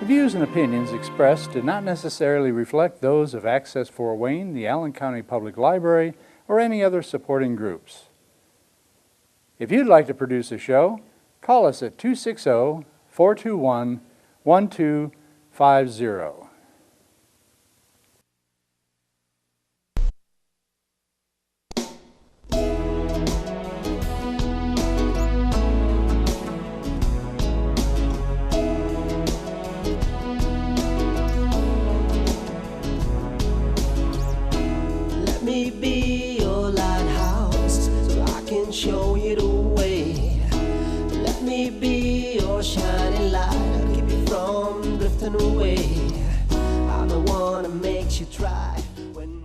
The views and opinions expressed do not necessarily reflect those of Access Fort Wayne, the Allen County Public Library, or any other supporting groups. If you'd like to produce a show, call us at 260-421-1250. Let me be your lighthouse so I can show you the way. Let me be your shining light, I'll keep you from drifting away. I'm the one that makes you try when...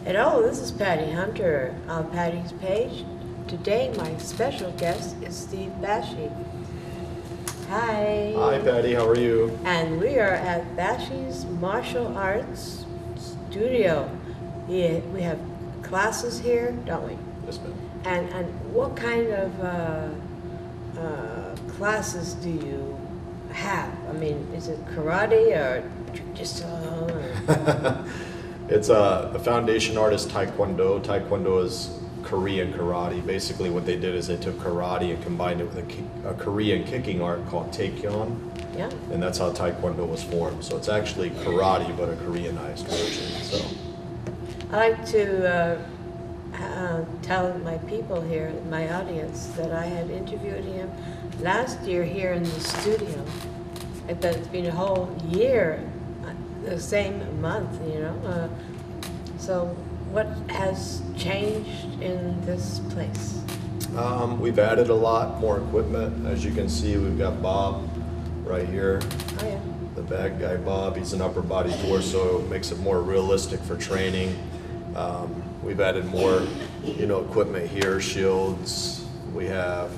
Hello, this is Patty Hunter on Patty's Page. Today my special guest is Steve Basche. Hi. Hi Patty, how are you? And we are at Basche's Martial Arts Studio. We have classes here, don't we? Yes, ma'am. And what kind of classes do you have? I mean, is it karate or just It's a foundation art is Taekwondo. Taekwondo is Korean karate. Basically what they did is they took karate and combined it with a Korean kicking art called Taekyon. Yeah. And that's how Taekwondo was formed. So it's actually karate, but a Koreanized version. So I like to tell my people here, my audience, that I had interviewed him last year here in the studio. But it's been a whole year, the same month, you know. So what has changed in this place? we've added a lot more equipment. As you can see, we've got Bob right here. Oh yeah. The bad guy Bob, he's an upper body torso, makes it more realistic for training. We've added more, equipment here, shields. We have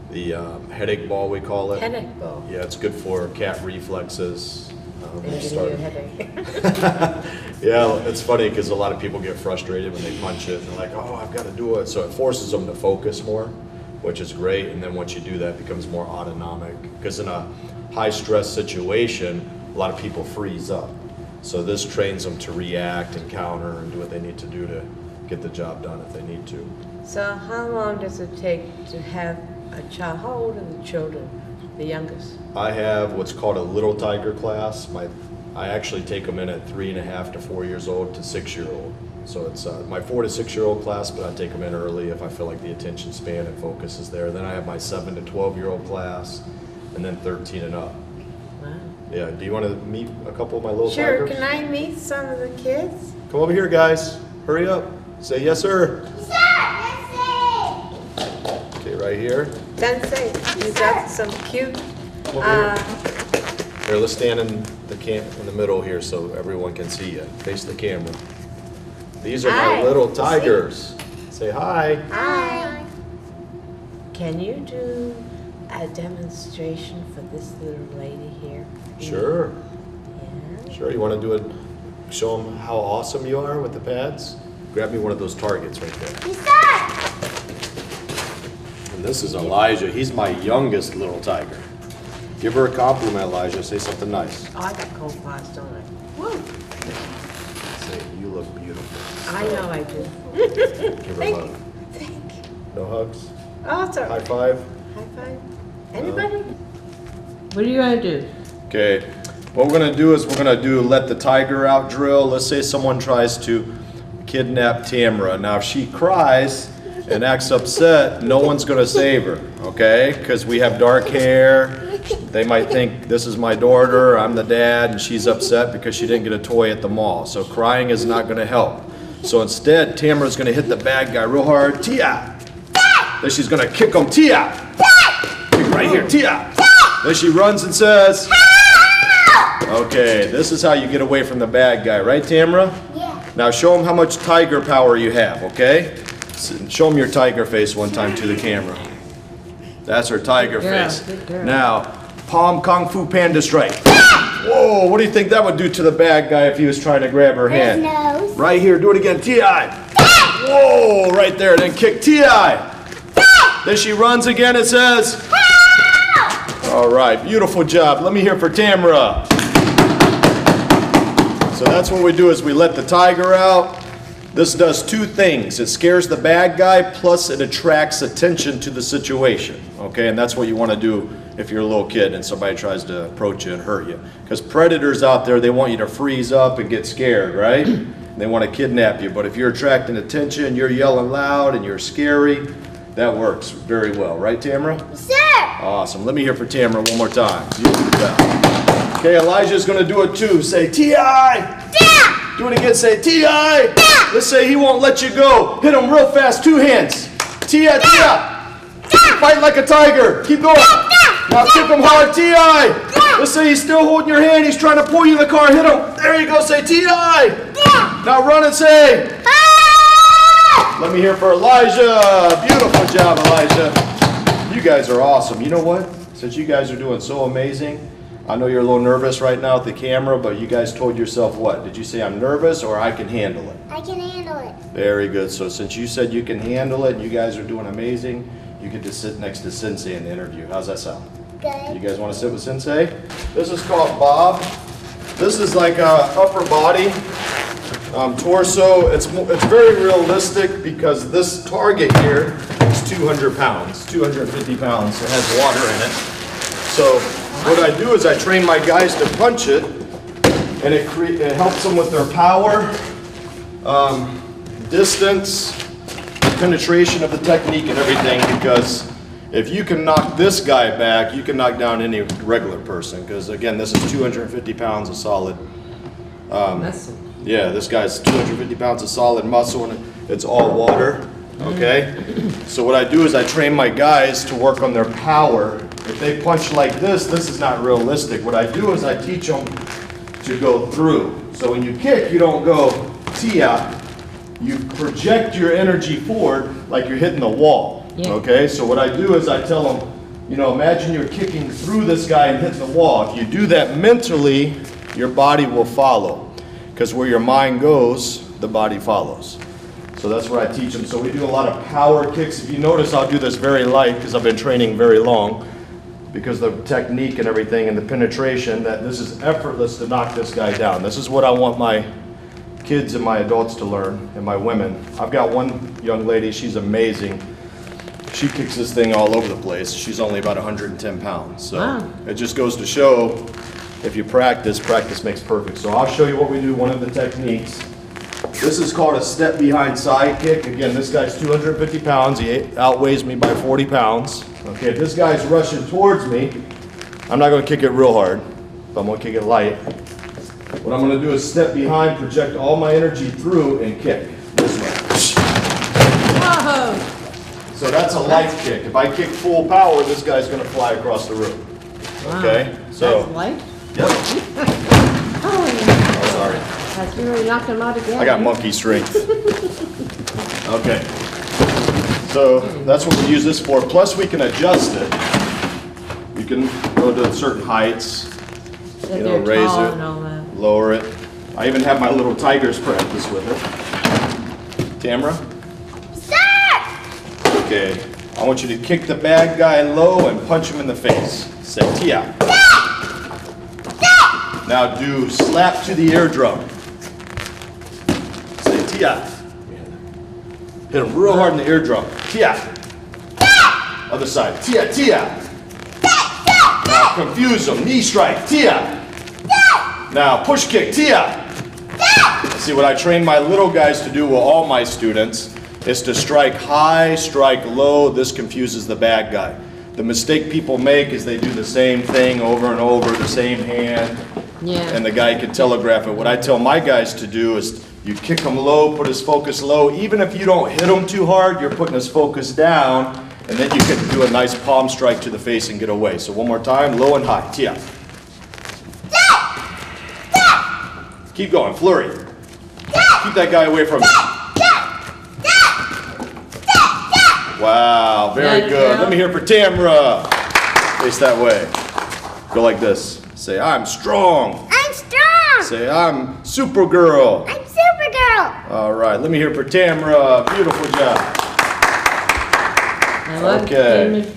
the headache ball, we call it. Headache ball. Yeah, it's good for cat reflexes. They give you a headache. Yeah, it's funny because a lot of people get frustrated when they punch it and they're like, oh, I've got to do it. So it forces them to focus more, which is great. And then once you do that, it becomes more autonomic. Because in a high stress situation, a lot of people freeze up. So this trains them to react and counter and do what they need to do to get the job done if they need to. So how long does it take to have a child? How old are the children, the youngest? I have what's called a little tiger class. I actually take them in at 3.5 to 4 years old to 6-year-old. So it's my 4 to 6-year-old class, but I take them in early if I feel like the attention span and focus is there. Then I have my 7 to 12-year-old class, and then 13 and up. Wow. Yeah, do you want to meet a couple of my little Sure, tigers? can I meet some of the kids? Come over here, guys. Hurry up. Say yes, sir. Okay, right here. Sensei, you got some cute. Come over here. Here, let's stand in the middle here so everyone can see you. Face the camera. These are Hi. my little tigers. Say hi. Hi. Can you do a demonstration for this little lady here? Sure. Yeah. Sure. You want to do it? Show them how awesome you are with the pads? Grab me one of those targets right there. And this is Elijah. He's my youngest little tiger. Give her a compliment, Elijah. Say something nice. Oh, I got cold paws, don't I? Woo. Say, you look beautiful. I know I do. Give her a hug. Thank you. No hugs? Oh, it's all High right. five? High five. Anybody? What are you going to do? Okay. What we're going to do is we're going to do let the tiger out drill. Let's say someone tries to kidnap Tamara. Now, if she cries and acts upset, no one's going to save her, okay? Because we have dark hair. They might think this is my daughter, I'm the dad, and she's upset because she didn't get a toy at the mall. So crying is not going to help. So instead, Tamara's going to hit the bad guy real hard. Tia! Then she's going to kick him. Tia! Kick right here. Tia! Then she runs and says, okay, this is how you get away from the bad guy, right, Tamara? Yeah. Now show him how much tiger power you have, okay? Show him your tiger face one time to the camera. That's her tiger face. good girl. Now, palm kung fu panda strike. Whoa, what do you think that would do to the bad guy if he was trying to grab her hand? nose. Right here, do it again, T.I. Whoa, right there, then kick T.I. Then she runs again and says, All right, beautiful job. Let me hear for Tamara. So that's what we do is we let the tiger out. This does two things. It scares the bad guy, plus it attracts attention to the situation. Okay, and that's what you want to do if you're a little kid and somebody tries to approach you and hurt you. Because predators out there, they want you to freeze up and get scared, right? They want to kidnap you. But if you're attracting attention, you're yelling loud and you're scary, that works very well. Right, Tamara? Sir! Awesome. Let me hear for Tamara one more time. Beautiful job. Okay, Elijah's going to do it too. Say, T.I. Yeah! Do it again. Say, T.I. Yeah! Let's say he won't let you go. Hit him real fast. Two hands. T.I. T.I. Fight like a tiger. Keep going. Now kick him hard. T.I. Let's say he's still holding your hand. He's trying to pull you in the car. Hit him. There you go. Say, T.I. Now run and say, let me hear for Elijah. Beautiful job, Elijah. You guys are awesome. You know what? Since you guys are doing so amazing, I know you're a little nervous right now at the camera, but you guys told yourself what? Did you say I'm nervous or I can handle it? I can handle it. Very good. So since you said you can handle it and you guys are doing amazing, you get to sit next to Sensei in the interview. How's that sound? You Good. guys want to sit with Sensei? This is called Bob. This is like a upper body, torso. It's very realistic because this target here is 200 pounds, 250 pounds. It has water in it. So what I do is I train my guys to punch it, and it helps them with their power, distance, penetration of the technique and everything, because if you can knock this guy back, you can knock down any regular person, because again, this is 250 pounds of solid. Muscle. Yeah, this guy's 250 pounds of solid muscle, and it's all water, okay? So what I do is I train my guys to work on their power. If they punch like this is not realistic. What I do is I teach them to go through. So when you kick, you don't go tia. You project your energy forward like you're hitting the wall, okay? So what I do is I tell them, imagine you're kicking through this guy and hitting the wall. If you do that mentally, your body will follow. Because where your mind goes, the body follows. So that's what I teach them. So we do a lot of power kicks. If you notice, I'll do this very light because I've been training very long. Because the technique and everything and the penetration, that this is effortless to knock this guy down. This is what I want my kids and my adults to learn, and my women. I've got one young lady, she's amazing. She kicks this thing all over the place. She's only about 110 pounds. So it just goes to show, if you practice, practice makes perfect. So I'll show you what we do, one of the techniques. This is called a step behind side kick. Again, this guy's 250 pounds. He outweighs me by 40 pounds. Okay, if this guy's rushing towards me, I'm not going to kick it real hard, but I'm going to kick it light. What I'm going to do is step behind, project all my energy through, and kick this way. Whoa! So that's a light kick. If I kick full power, this guy's going to fly across the room. Okay, so. That's light? Yep. Oh, Sorry. that's you really knocked him out again. I got monkey strength. Okay. So that's what we use this for. Plus we can adjust it. We can go to certain heights, That you they're know, raise tall it, and all that. lower it. I even have my little tigers practice with it. Tamara? Sir! Okay. I want you to kick the bad guy low and punch him in the face. Say tia. Now do slap to the eardrum. Say tia. Hit him real hard in the eardrum. Tia. Other side. Tia, tia. Now confuse him. Knee strike. Tia. Now push kick. Tia. See, what I train my little guys to do with all my students is to strike high, strike low. This confuses the bad guy. The mistake people make is they do the same thing over and over, the same hand, and the guy can telegraph it. What I tell my guys to do is you kick him low, put his focus low. Even if you don't hit him too hard, you're putting his focus down, and then you can do a nice palm strike to the face and get away. So one more time, low and high. Tia. Keep going, flurry. Keep that guy away from you. Wow, very good. Let me hear for Tamara. Face that way. Go like this. Say, I'm strong. I'm strong! Say, I'm Supergirl. I'm Supergirl! All right, let me hear for Tamara. Beautiful job. I love Okay.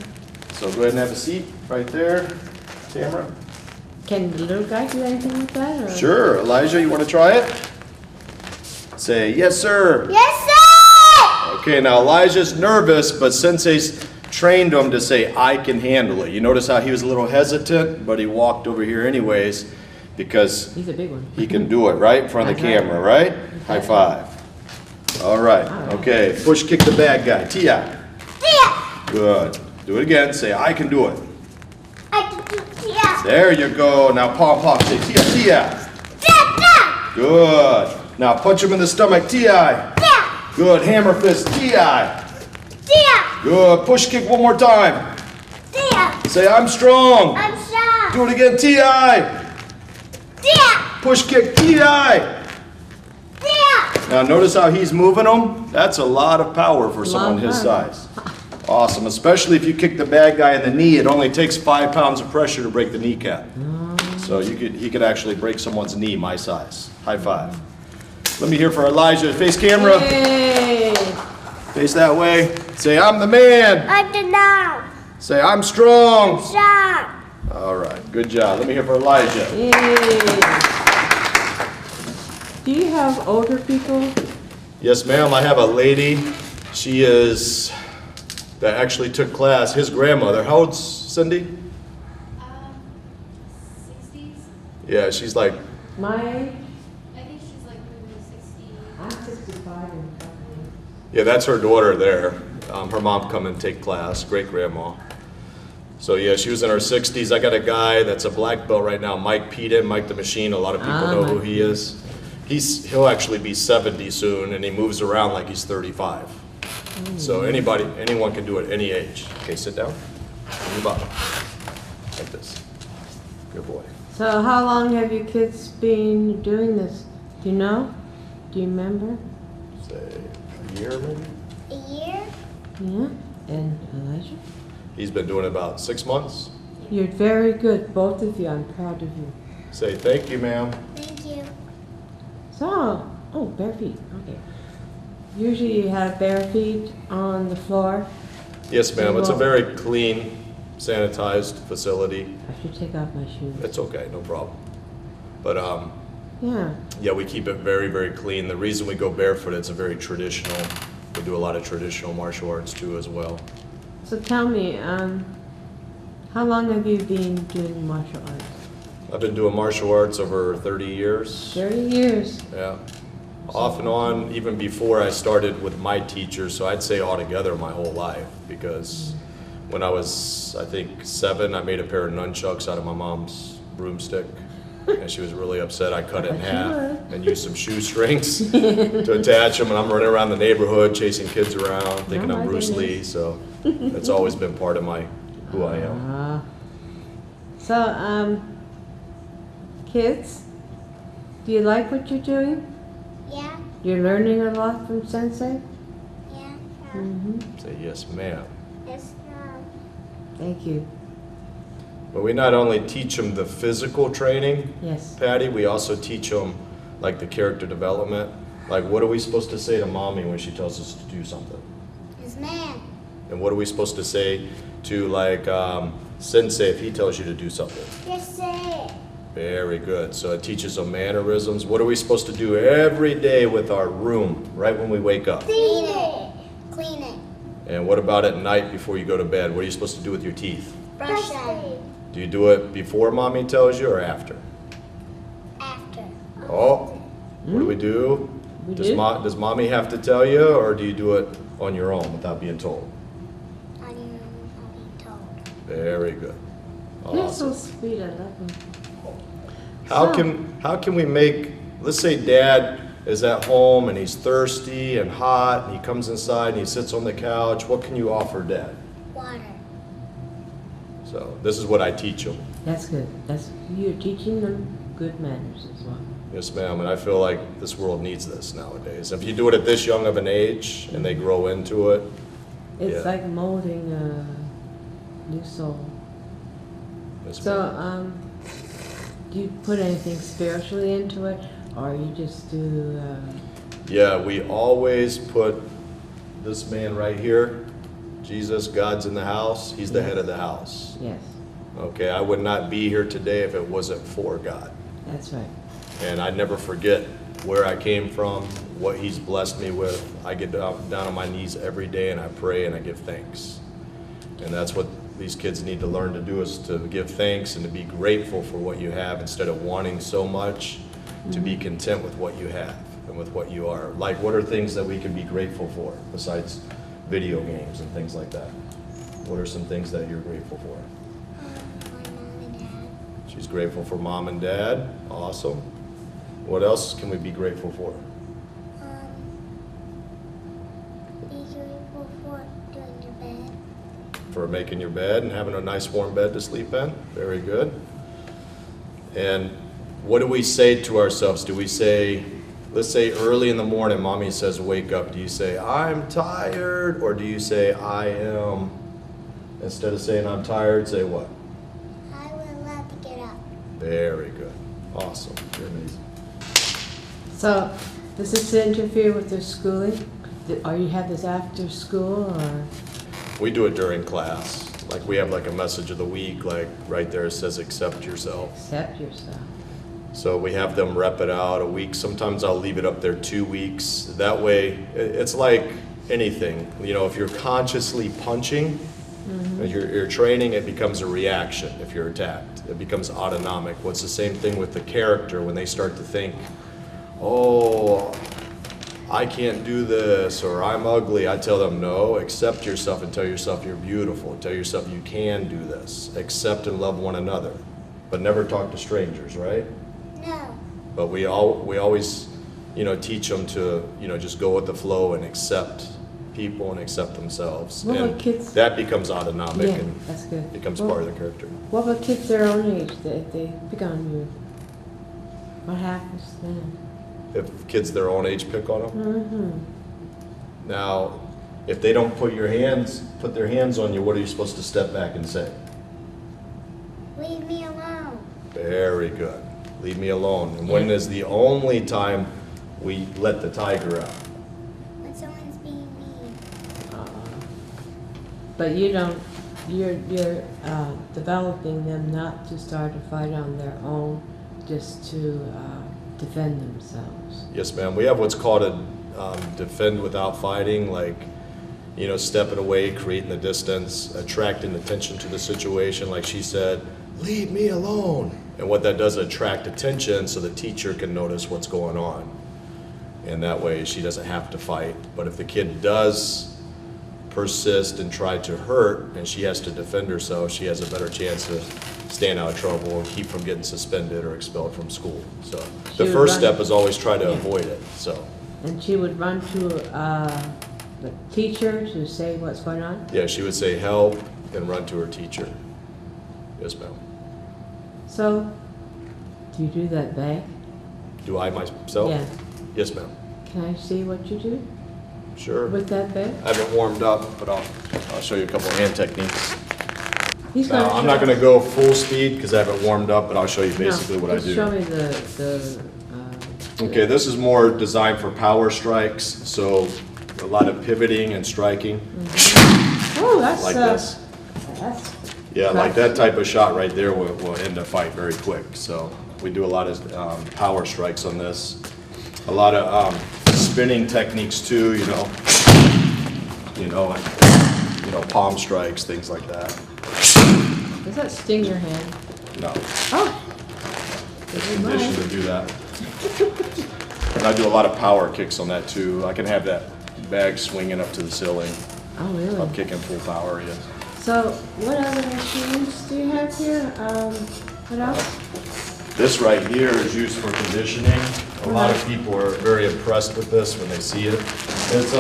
So go ahead and have a seat right there, Tamara. Can the little guy do anything with that? Or? Sure. Elijah, you want to try it? Say, yes, sir. Yes, sir! Okay, now Elijah's nervous, but Sensei's trained him to say, I can handle it. You notice how he was a little hesitant, but he walked over here anyways because He's a big one. he can do it, right? In front of the camera, right? High five. All right. Okay, push kick the bad guy. Ti. Yeah. Good. Do it again. Say, I can do it. I can do yeah. There you go. Now pom pom. Say, Tia, Tia. Yeah. Good. Now punch him in the stomach. Ti. Yeah. Good. Hammer fist. Ti. Yeah. Good. Push kick one more time. Yeah. Say, I'm strong. I'm strong. Do it again. Ti. Yeah. Push kick. Ti. Yeah. Now notice how he's moving them? That's a lot of power for someone his power. size. Awesome, especially if you kick the bad guy in the knee. It only takes 5 pounds of pressure to break the kneecap. So he could actually break someone's knee my size. High five. Let me hear for Elijah. Face camera. Yay! Face that way. Say, I'm the man. I'm the now. Say, I'm strong. Strong. All right, good job. Let me hear for Elijah. Yay! Do you have older people? Yes, ma'am. I have a lady. She is, that actually took class, his grandmother. How old's Cindy? 60s? Yeah, she's like, My age? I think she's like maybe 60. I'm 65 and company. yeah, that's her daughter there. Her mom come and take class, great grandma. So yeah, she was in her 60s. I got a guy that's a black belt right now, Mike Peden, Mike the Machine. A lot of people know who Mike he is. He'll actually be 70 soon, and he moves around like he's 35. So anyone can do it any age. Okay, sit down. Move up. Like this. Good boy. So how long have your kids been doing this? Do you know? Do you remember? Say a year maybe. A year. Yeah. And Elijah? He's been doing it about 6 months. You're very good, both of you. I'm proud of you. Say thank you, ma'am. Thank you. So, oh, bare feet. Okay. Usually you have bare feet on the floor. Yes, ma'am. It's a very clean, sanitized facility. I should take off my shoes. It's okay, no problem. But Yeah. yeah, we keep it very, very clean. The reason we go barefoot, it's a very traditional. We do a lot of traditional martial arts too, as well. So tell me, how long have you been doing martial arts? I've been doing martial arts over 30 years. 30 years. Yeah. Off and on, even before I started with my teachers, so I'd say altogether my whole life, because when I was, I think, 7, I made a pair of nunchucks out of my mom's broomstick, and she was really upset. I cut it in half and used some shoestrings to attach them, and I'm running around the neighborhood chasing kids around, thinking I'm Bruce Lee, so it's always been part of who I am. So, kids, do you like what you're doing? Yeah. You're learning a lot from Sensei? Yeah. Say yes, ma'am. Yes. Thank you. But we not only teach them the physical training, Yes. Patty, we also teach them like the character development. Like, what are we supposed to say to mommy when she tells us to do something? Yes, ma'am. And what are we supposed to say to like Sensei if he tells you to do something? Yes, sir. Very good. So it teaches them mannerisms. What are we supposed to do every day with our room right when we wake up? Clean it. Clean it. And what about at night before you go to bed? What are you supposed to do with your teeth? Brush them. Do you do it before mommy tells you or after? After. Oh, what do we do? We Does do? does mommy have to tell you, or do you do it on your own without being told? I'll be told. Very good. You're Awesome. so sweet. I love them. How can we make, let's say dad is at home and he's thirsty and hot, and he comes inside and he sits on the couch. What can you offer dad? Water. So this is what I teach him. That's good. You're teaching them good manners as well. Yes, ma'am, and I feel like this world needs this nowadays. If you do it at this young of an age and they grow into it, It's Yeah. like molding a new soul. yes, So, ma'am. do you put anything spiritually into it, or you just do? Yeah, we always put this man right here Jesus, God's in the house. He's the head of the house. Yes, Okay, I would not be here today if it wasn't for God. that's right. And I never forget where I came from, what He's blessed me with. I get down on my knees every day and I pray and I give thanks. And that's what these kids need to learn to do, is to give thanks and to be grateful for what you have instead of wanting so much, to be content with what you have and with what you are. Like, what are things that we can be grateful for besides video games and things like that? What are some things that you're grateful for? My mom and dad. She's grateful for mom and dad. Awesome. What else can we be grateful for? Be grateful for doing your bed. For making your bed and having a nice warm bed to sleep in. Very good. And what do we say to ourselves? Do we say, let's say early in the morning, mommy says, wake up. Do you say, I'm tired? Or do you say, I am? Instead of saying, I'm tired, say what? I would love to get up. Very good. Awesome. You're amazing. So, does this interfere with their schooling? Or you have this after school, or? We do it during class. Like, we have like a message of the week, like right there it says, accept yourself. Accept yourself. So we have them rep it out a week. Sometimes I'll leave it up there 2 weeks. That way, it's like anything. You know, if you're consciously punching, you're training, it becomes a reaction if you're attacked. It becomes autonomic. What's the same thing with the character when they start to think, oh, I can't do this, or I'm ugly. I tell them, no, accept yourself and tell yourself you're beautiful. Tell yourself you can do this. Accept and love one another. But never talk to strangers, right? No. But we always, you know, teach them to, you know, just go with the flow and accept people and accept themselves. What about And kids? that becomes autonomic Yeah, and that's good. becomes Well, part of the character. What about kids their own age, that they pick on you? What happens then? If kids their own age pick on them. Mm-hmm. Now, if they don't put their hands on you, what are you supposed to step back and say? Leave me alone. Very good. Leave me alone. And when is the only time we let the tiger out? When someone's being mean. But you don't, you're developing them not to start a fight on their own, just to defend themselves. Yes, ma'am. We have what's called a defend without fighting, like, you know, stepping away, creating the distance, attracting attention to the situation. Like she said, leave me alone. And what that does, attract attention so the teacher can notice what's going on. And that way she doesn't have to fight. But if the kid does persist and try to hurt and she has to defend herself, she has a better chance of staying out of trouble and keep from getting suspended or expelled from school. So the would first run- step is always try to Yeah. avoid it. So And she would run to the teacher to say what's going on? yeah, she would say help and run to her teacher. Yes, ma'am. So, do you do that back? Do I myself? Yeah. Yes, ma'am. Can I see what you do Sure. with that back? I haven't warmed up, but I'll show you a couple of hand techniques. He's Now, gonna I'm show- not going to go full speed because I haven't warmed up, but I'll show you basically No, what I just do. show me the Okay, this is more designed for power strikes, so a lot of pivoting and striking oh, that's, like this. That's, Yeah, like that type of shot right there will end a fight very quick. So we do a lot of power strikes on this. A lot of spinning techniques too, palm strikes, things like that. does that sting your hand? No, Oh! This is conditioned mine. to do that. And I do a lot of power kicks on that too. I can have that bag swinging up to the ceiling. Oh, really? I'm kicking full power, yes. So, what other machines do you have here? What else? This right here is used for conditioning. A lot of people are very impressed with this when they see it. It's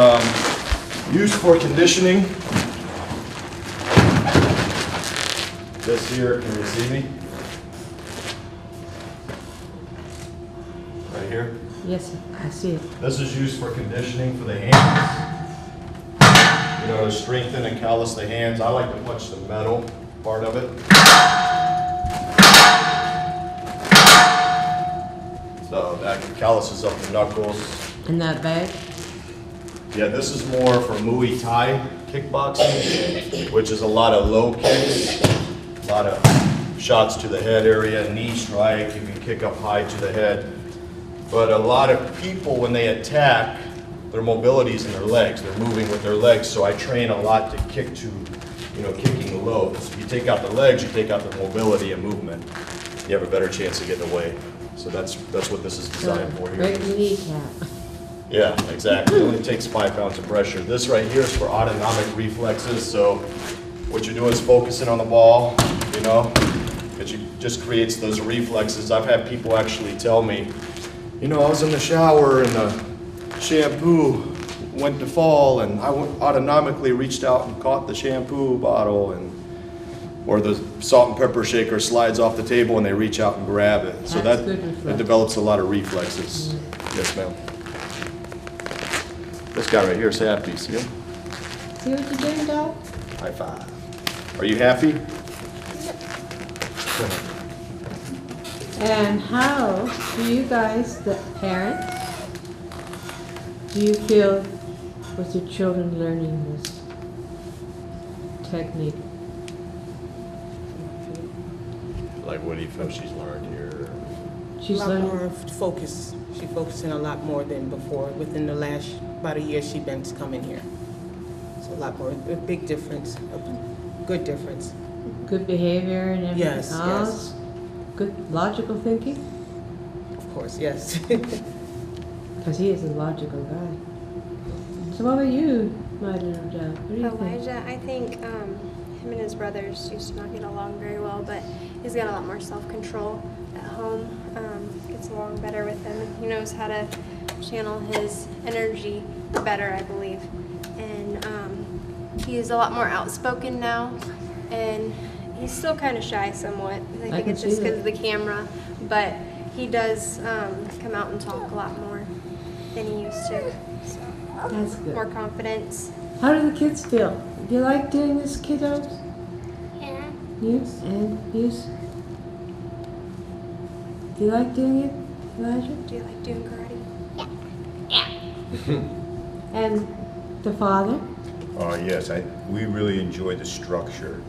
used for conditioning. This here, can you see me? Right here. Yes, I see it. This is used for conditioning for the hands. To strengthen and callus the hands. I like to punch the metal part of it. So that calluses up the knuckles. In that bag? Yeah, this is more for Muay Thai kickboxing, which is a lot of low kicks, a lot of shots to the head area, knee strike, you can kick up high to the head. But a lot of people, when they attack, their mobility is in their legs. They're moving with their legs, so I train a lot to kick to, kicking low. So if you take out the legs, you take out the mobility and movement. You have a better chance of getting away. So that's what this is designed for here. Break the kneecap. Yeah, exactly. It only takes 5 pounds of pressure. This right here is for autonomic reflexes. So what you're doing is focusing on the ball, it just creates those reflexes. I've had people actually tell me, I was in the shower and the shampoo went to fall and I autonomically reached out and caught the shampoo bottle, or the salt and pepper shaker slides off the table and they reach out and grab it. So That's that good reflex. develops a lot of reflexes. Yes, ma'am. This guy right here is happy, see him? See what you're doing, Doc? High five. Are you happy? And how do you guys, the parents, do you feel with your children learning this technique? Like, what do you feel she's learned here? She's a lot learning. more focus. She's focusing a lot more than before. Within the last about a year, she's been coming here. So a lot more, a big difference, a good difference. Good behavior and everything Yes, else? Good logical thinking? Of course, yes. Because he is a logical guy. So what about you, my little dove? What do you think? Elijah, I think him and his brothers used to not get along very well, but he's got a lot more self-control at home. Gets along better with them. He knows how to channel his energy better, I believe. And he's a lot more outspoken now, and he's still kind of shy somewhat. I think can it's just see because of that. the camera, but he does come out and talk a lot more than he used to. So, That's good. more confidence. How do the kids feel? Do you like doing this, kiddos? Yeah. You? And you? Do you like doing it, Elijah? Do you like doing karate? And the father? Yes, we really enjoy the structure.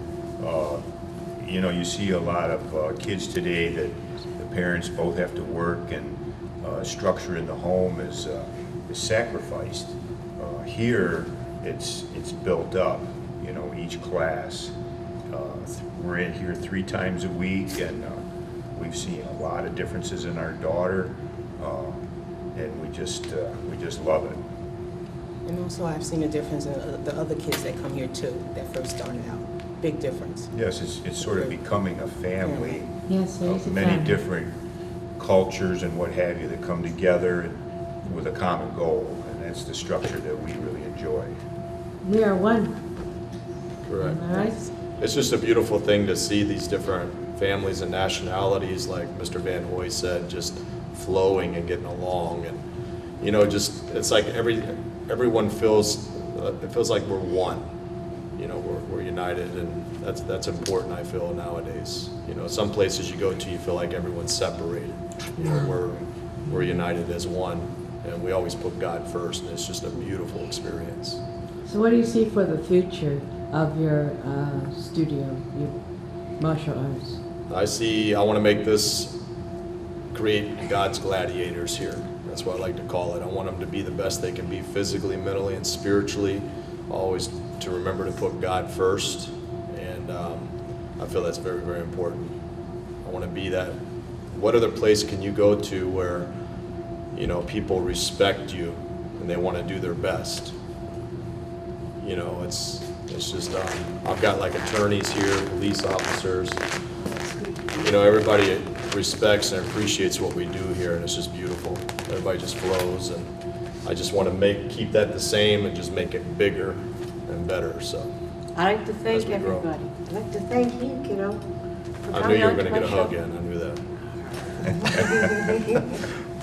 You see a lot of kids today that the parents both have to work, and structure in the home is sacrificed. Here, it's built up. Each class. We're in here 3 times a week, and we've seen a lot of differences in our daughter, and we just love it. And also I've seen a difference in the other kids that come here too, that first started out. Big difference. Yes, it's sort of becoming a family Yes, there is a of many family. different cultures and what have you that come together with a common goal, and that's the structure that we really enjoy. We are one. Correct. Am I right? It's just a beautiful thing to see these different families and nationalities, like Mr. Van Hoy said, just flowing and getting along, and it's like everyone feels it feels like we're one. We're united, and that's important. I feel nowadays. Some places you go to, you feel like everyone's separated. We're united as one, and we always put God first, and it's just a beautiful experience. So what do you see for the future of your studio, your martial arts? I want to make this, create God's gladiators here. That's what I like to call it. I want them to be the best they can be physically, mentally, and spiritually. Always to remember to put God first. And I feel that's very, very important. I want to be that. What other place can you go to where, people respect you and they want to do their best? It's just, I've got like attorneys here, police officers. Everybody respects and appreciates what we do here, and it's just beautiful. Everybody just flows, and I just want to keep that the same and just make it bigger and better. So I'd like to As thank we grow. everybody. I'd like to thank you, kiddo. for I knew coming you were on going to get a my hug show. in. I knew that.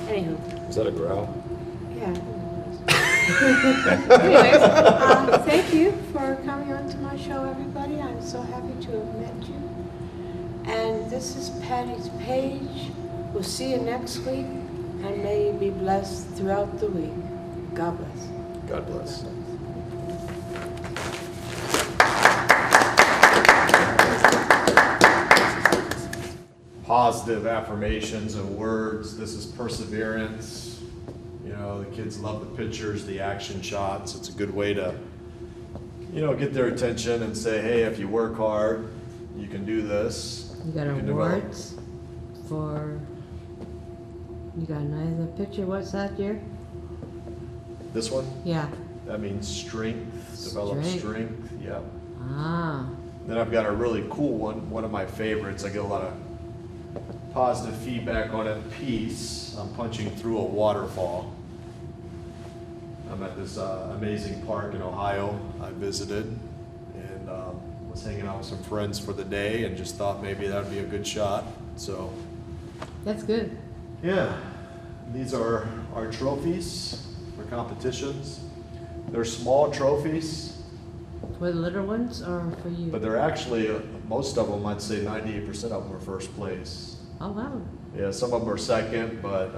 Anywho, Is that a growl? yeah. Anyways, thank you for coming on to my show, everybody. I'm so happy to have met you. And this is Patty's Page. We'll see you next week, and may you be blessed throughout the week. God bless. God bless. positive affirmations and words. This is perseverance. You know, the kids love the pictures, the action shots. It's a good way to, you know, get their attention and say, hey, if you work hard, you can do this. You got can develop. awards for, you got another picture, what's that here? This one? Yeah. That means strength, develop strength, yep. Ah. Then I've got a really cool one of my favorites. I get a lot of positive feedback on it. Peace. I'm punching through a waterfall. I'm at this amazing park in Ohio I visited, and was hanging out with some friends for the day and just thought maybe that would be a good shot. So That's good. yeah, these are our trophies for competitions. They're small trophies, For the little ones or for you? but they're actually, most of them, I'd say 98% of them are first place. Oh, wow. Yeah, some of them are second, but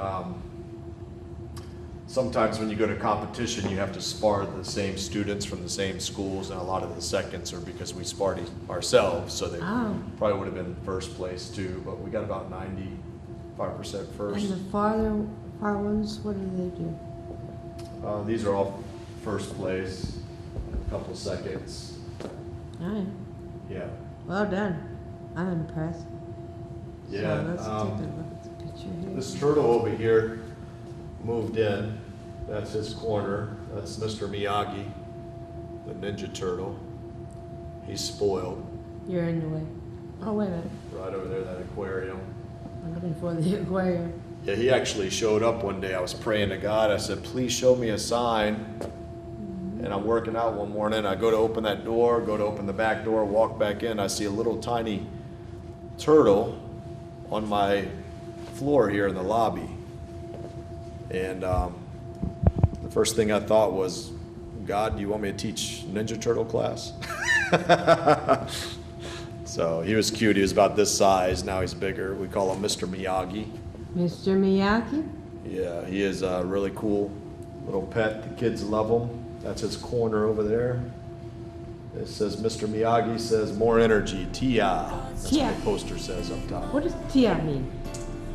sometimes when you go to competition, you have to spar the same students from the same schools, and a lot of the seconds are because we sparred ourselves, so they Oh. probably would have been first place too, but we got about 95% first. And the far ones, what do they do? These are all first place, a couple seconds. All right. Yeah. Well done. I'm impressed. Yeah, So let's take a look at the picture here. This turtle over here moved in. That's his corner. That's Mr. Miyagi, the Ninja Turtle. He's spoiled. You're in the way. Oh, wait a minute. Right over there, that aquarium. I'm looking for the aquarium. Yeah, he actually showed up one day. I was praying to God. I said, please show me a sign. And I'm working out one morning. I go to open that door, go to open the back door, walk back in. I see a little tiny turtle on my floor here in the lobby. And the first thing I thought was, God, do you want me to teach Ninja Turtle class? So he was cute. He was about this size. Now he's bigger. We call him Mr. Miyagi. Mr. Miyagi? Yeah, he is a really cool little pet. The kids love him. That's his corner over there. It says, Mr. Miyagi says, more energy, Tia. That's Tia. what the poster says up top. What does Tia mean?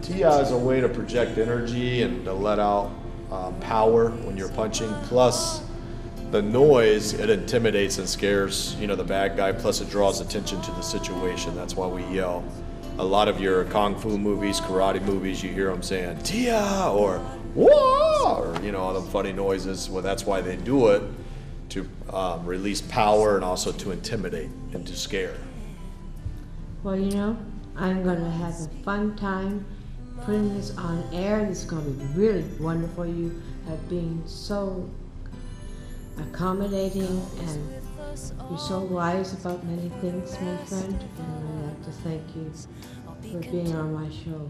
Tia is a way to project energy and to let out power when you're punching. Plus, the noise, it intimidates and scares, you know, the bad guy. Plus, it draws attention to the situation. That's why we yell. A lot of your kung fu movies, karate movies, you hear them saying "Tia" or "Whoa," or you know, all the funny noises. Well, that's why they do it, to release power and also to intimidate and to scare. Well, you know, I'm going to have a fun time putting this on air. This is going to be really wonderful. You have been so accommodating and you're so wise about many things, my friend. And I'd like to thank you for being on my show.